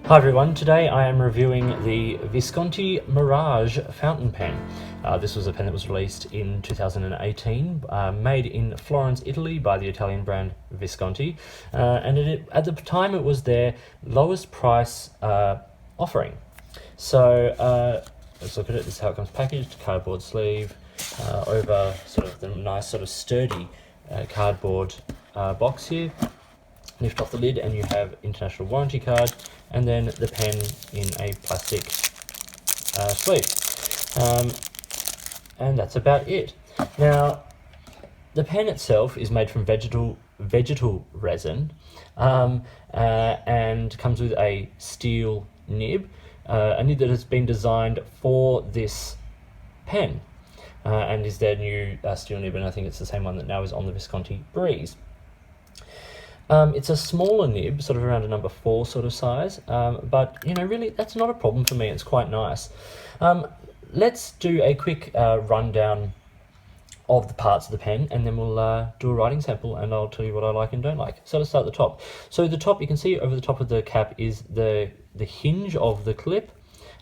Hi everyone, today I am reviewing the Visconti Mirage fountain pen. This was a pen that was released in 2018, made in Florence, Italy by the Italian brand Visconti, and at the time it was their lowest price offering. So let's look at it. This is how it comes packaged: cardboard sleeve over sort of the nice sort of sturdy cardboard box here. Lift off the lid and you have international warranty card, and then the pen in a plastic sleeve, and that's about it. Now, the pen itself is made from vegetal resin, and comes with a steel nib, a nib that has been designed for this pen, and is their new steel nib, and I think it's the same one that now is on the Visconti Breeze. It's a smaller nib, sort of around a number 4 sort of size, but really that's not a problem for me. It's quite nice. Let's do a quick rundown of the parts of the pen, and then we'll do a writing sample, and I'll tell you what I like and don't like. So let's start at the top. So the top, you can see over the top of the cap is the hinge of the clip,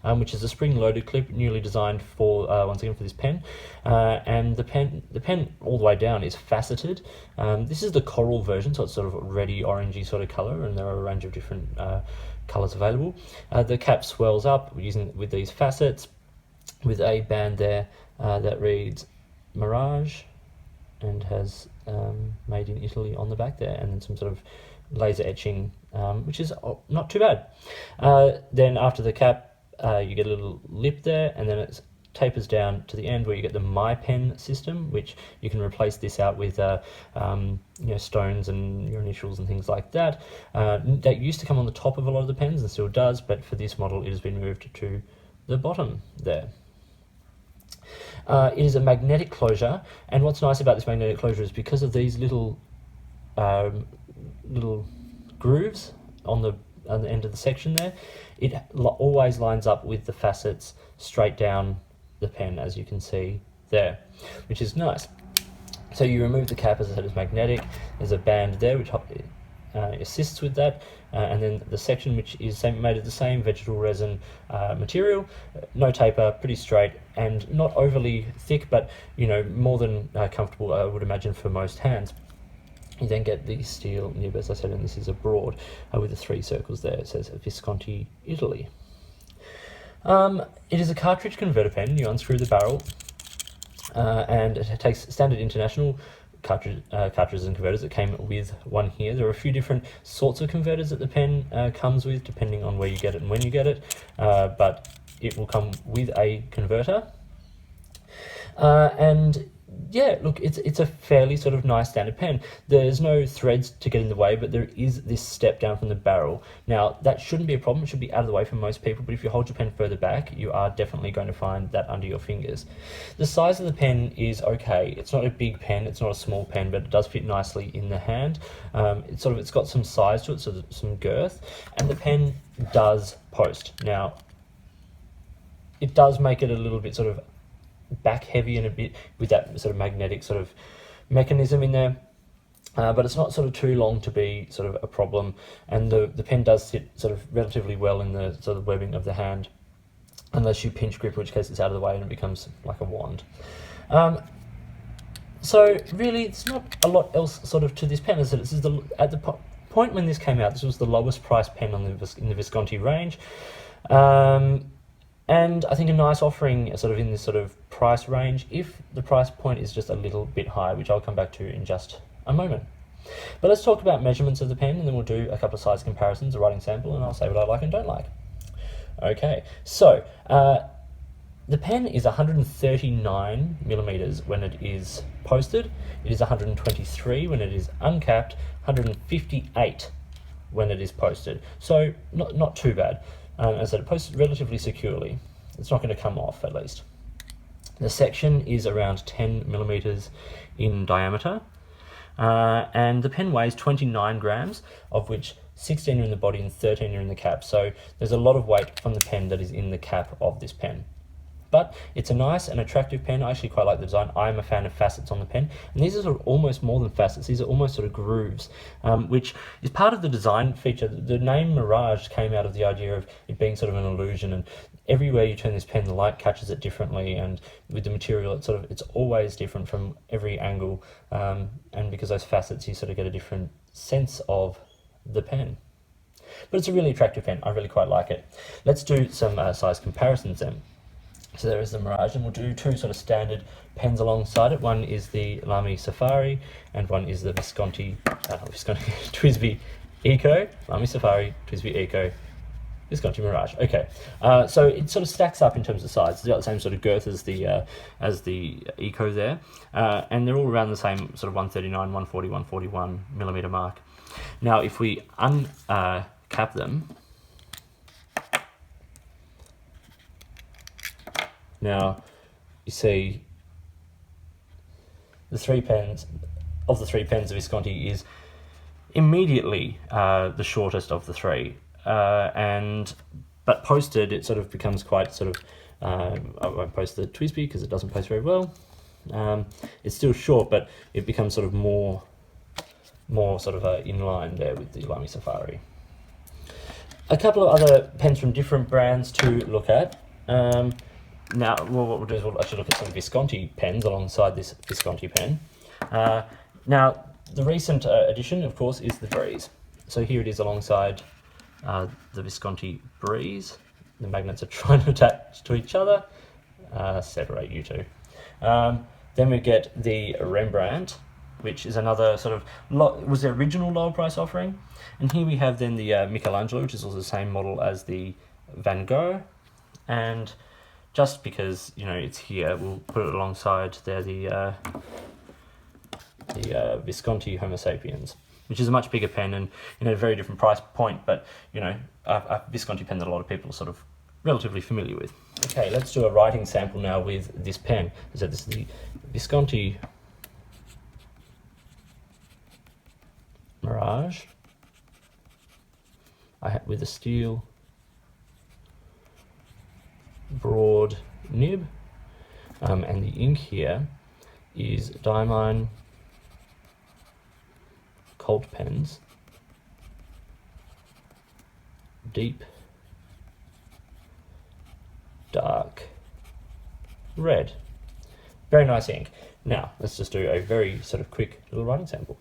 which is a spring-loaded clip, newly designed for once again for this pen, and the pen all the way down is faceted. This is the coral version, so it's sort of reddy orangey sort of color, and there are a range of different colors available. The cap swells up with these facets, with a band there that reads Mirage, and has made in Italy on the back there, and then some sort of laser etching, which is not too bad. Then after the cap, you get a little lip there, and then it tapers down to the end where you get the My Pen system, which you can replace this out with stones and your initials and things like that. That used to come on the top of a lot of the pens and still does, but for this model it has been moved to the bottom there. It is a magnetic closure, and what's nice about this magnetic closure is because of these little grooves on the end of the section there, it always lines up with the facets straight down the pen, as you can see there, which is nice. So you remove the cap, as I said, it's magnetic. There's a band there which assists with that, and then the section, which is made of the same vegetal resin material, no taper, pretty straight, and not overly thick, but more than comfortable, I would imagine, for most hands. You then get the steel nib, as I said, and this is a broad with the 3 circles there. It says Visconti, Italy. It is a cartridge converter pen. You unscrew the barrel, and it takes standard international cartridges and converters. It came with one here. There are a few different sorts of converters that the pen comes with, depending on where you get it and when you get it, but it will come with a converter. And yeah, look, it's a fairly sort of nice standard pen. There's no threads to get in the way, but there is this step down from the barrel. Now, that shouldn't be a problem. It should be out of the way for most people, but if you hold your pen further back, you are definitely going to find that under your fingers. The size of the pen is okay. It's not a big pen, it's not a small pen, but it does fit nicely in the hand. It's got some size to it, so some girth, and the pen does post. Now, it does make it a little bit sort of back heavy and a bit with that sort of magnetic sort of mechanism in there, but it's not sort of too long to be sort of a problem, and the pen does sit sort of relatively well in the sort of webbing of the hand, unless you pinch grip, in which case it's out of the way and it becomes like a wand. So really, it's not a lot else sort of to this pen. As I said, this is at the point when this came out, this was the lowest priced pen in the Visconti range. And I think a nice offering sort of in this sort of price range, if the price point is just a little bit high, which I'll come back to in just a moment. But let's talk about measurements of the pen, and then we'll do a couple of size comparisons, a writing sample, and I'll say what I like and don't like. Okay, so the pen is 139 millimeters when it is posted. It is 123 when it is uncapped, 158 when it is posted. So not too bad. As I said, it posts relatively securely. It's not going to come off, at least. The section is around 10 millimeters in diameter, and the pen weighs 29 grams, of which 16 are in the body and 13 are in the cap. So there's a lot of weight from the pen that is in the cap of this pen. but it's a nice and attractive pen. I actually quite like the design. I'm a fan of facets on the pen, and these are sort of almost more than facets. These are almost sort of grooves, which is part of the design feature. The name Mirage came out of the idea of it being sort of an illusion, and everywhere you turn this pen, the light catches it differently, and with the material, it's always different from every angle, and because those facets, you sort of get a different sense of the pen. But it's a really attractive pen. I really quite like it. Let's do some size comparisons then. So there is the Mirage, and we'll do two sort of standard pens alongside it. One is the Lamy Safari, and one is the Visconti TWSBI Eco. Lamy Safari, TWSBI Eco, Visconti Mirage. Okay, so it sort of stacks up in terms of size. It's got the same sort of girth as the Eco there, and they're all around the same sort of 139, 140, 141 millimeter mark. Now, if we uncap them, now you see the three pens. Of the three pens, the Visconti is immediately the shortest of the three, but posted, it sort of becomes quite sort of. I won't post the TWSBI because it doesn't post very well. It's still short, but it becomes sort of more sort of in line there with the Lamy Safari. A couple of other pens from different brands to look at. Now, what we'll do is we'll actually look at some Visconti pens alongside this Visconti pen. Now, the recent addition, of course, is the Breeze. So here it is alongside the Visconti Breeze. The magnets are trying to attach to each other. Separate you two. Then we get the Rembrandt, which is another sort of, was the original lower price offering. And here we have then the Michelangelo, which is also the same model as the Van Gogh. And just because, you know, it's here, we'll put it alongside there the Visconti Homo Sapiens, which is a much bigger pen and, you know, a very different price point, but, you know, a Visconti pen that a lot of people are sort of relatively familiar with. Okay, let's do a writing sample now with this pen. So this is the Visconti Mirage with a steel broad nib, and the ink here is Diamine Colt pens, deep dark red. Very nice ink. Now let's just do a very sort of quick little writing sample.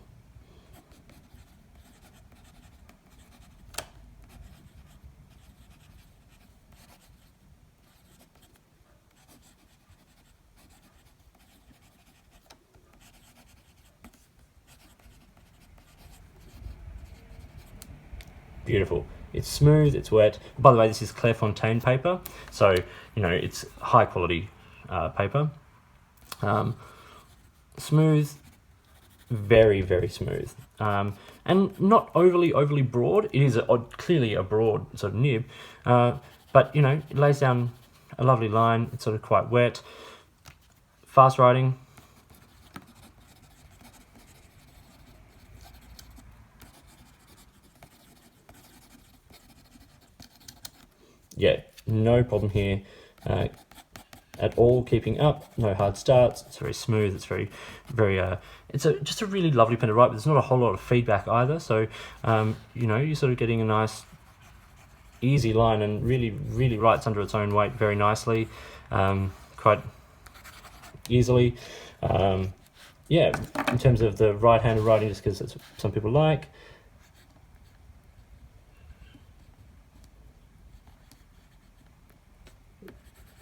Beautiful. It's smooth, it's wet. By the way, this is Clairefontaine paper, so, you know, it's high quality paper. Smooth, very, very smooth. And not overly broad. It is clearly a broad sort of nib, but, you know, it lays down a lovely line. It's sort of quite wet. Fast writing. Yeah, no problem here at all, keeping up, no hard starts. It's very smooth, it's very, it's just a really lovely pen to write with. There's not a whole lot of feedback either, so, you know, you're sort of getting a nice, easy line, and really writes under its own weight very nicely, quite easily. Yeah, in terms of the right-handed writing, just because that's what some people like.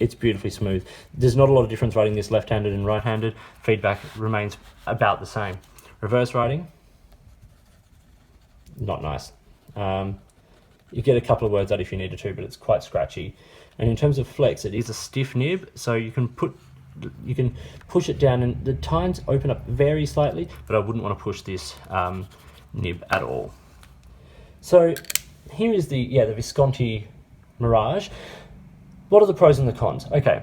It's beautifully smooth. There's not a lot of difference writing this left-handed and right-handed. Feedback remains about the same. Reverse writing, not nice. You get a couple of words out if you needed to, but it's quite scratchy. And in terms of flex, it is a stiff nib, so you can push it down, and the tines open up very slightly, but I wouldn't want to push this nib at all. So here is the Visconti Mirage. What are the pros and the cons? Okay,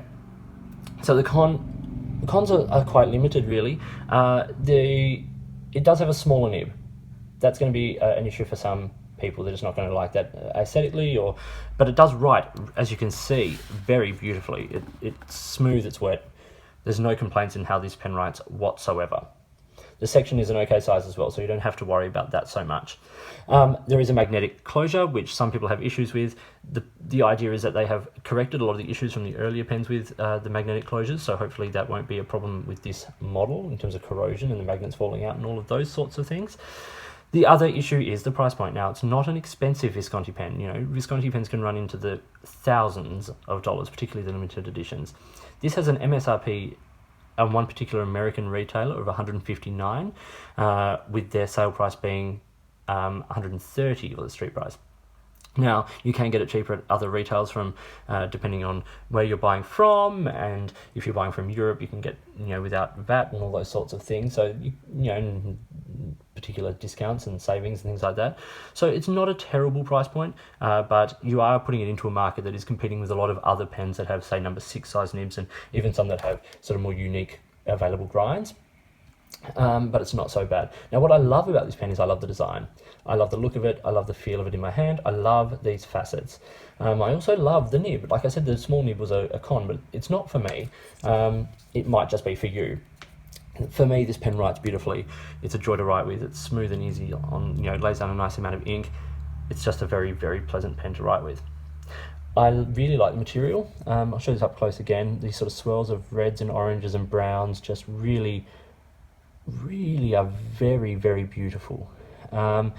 so the cons are quite limited, really. It does have a smaller nib. That's going to be an issue for some people. They're just not going to like that aesthetically, but it does write, as you can see, very beautifully. It's smooth, it's wet. There's no complaints in how this pen writes whatsoever. The section is an okay size as well, so you don't have to worry about that so much. There is a magnetic closure, which some people have issues with. The idea is that they have corrected a lot of the issues from the earlier pens with the magnetic closures, so hopefully that won't be a problem with this model in terms of corrosion and the magnets falling out and all of those sorts of things. The other issue is the price point. Now, it's not an expensive Visconti pen. You know, Visconti pens can run into the thousands of dollars, particularly the limited editions. This has an MSRP on one particular American retailer of $159, with their sale price being $130 or the street price. Now, you can get it cheaper at other retails from, depending on where you're buying from, and if you're buying from Europe, you can get, without VAT and all those sorts of things. So, particular discounts and savings and things like that. So it's not a terrible price point, but you are putting it into a market that is competing with a lot of other pens that have, say, number 6 size nibs, and even some that have sort of more unique available grinds. But it's not so bad. Now, what I love about this pen is I love the design. I love the look of it. I love the feel of it in my hand. I love these facets. I also love the nib. Like I said, the small nib was a con, but it's not for me. It might just be for you. For me, this pen writes beautifully. It's a joy to write with. It's smooth and easy on, lays down a nice amount of ink. It's just a very, very pleasant pen to write with. I really like the material. I'll show this up close again. These sort of swirls of reds and oranges and browns just really are very, very beautiful. And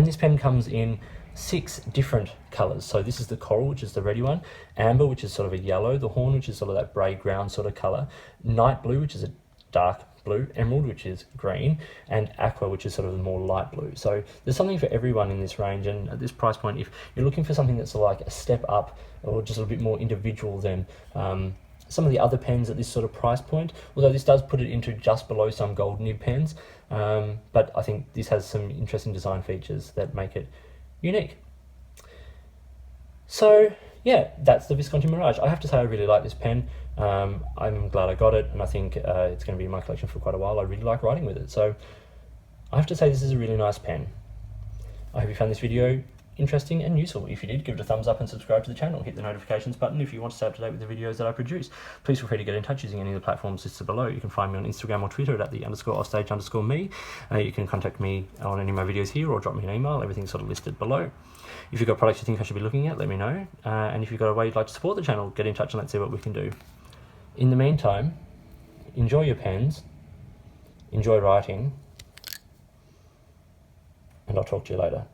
this pen comes in 6 different colours. So this is the coral, which is the reddy one, amber, which is sort of a yellow, the horn, which is sort of that grey ground sort of colour, night blue, which is a dark blue, emerald, which is green, and aqua, which is sort of a more light blue. So there's something for everyone in this range, and at this price point, if you're looking for something that's like a step up or just a little bit more individual than some of the other pens at this sort of price point, although this does put it into just below some gold nib pens, but I think this has some interesting design features that make it unique. So yeah, that's the Visconti Mirage. I have to say I really like this pen. I'm glad I got it, and I think it's going to be in my collection for quite a while. I really like writing with it, so I have to say this is a really nice pen. I hope you found this video interesting and useful. If you did, give it a thumbs up and subscribe to the channel. Hit the notifications button if you want to stay up to date with the videos that I produce. Please feel free to get in touch using any of the platforms listed below. You can find me on Instagram or Twitter at @the_offstage_me. You can contact me on any of my videos here or drop me an email. Everything's sort of listed below. If you've got products you think I should be looking at, let me know. And if you've got a way you'd like to support the channel, get in touch and let's see what we can do. In the meantime, enjoy your pens, enjoy writing, and I'll talk to you later.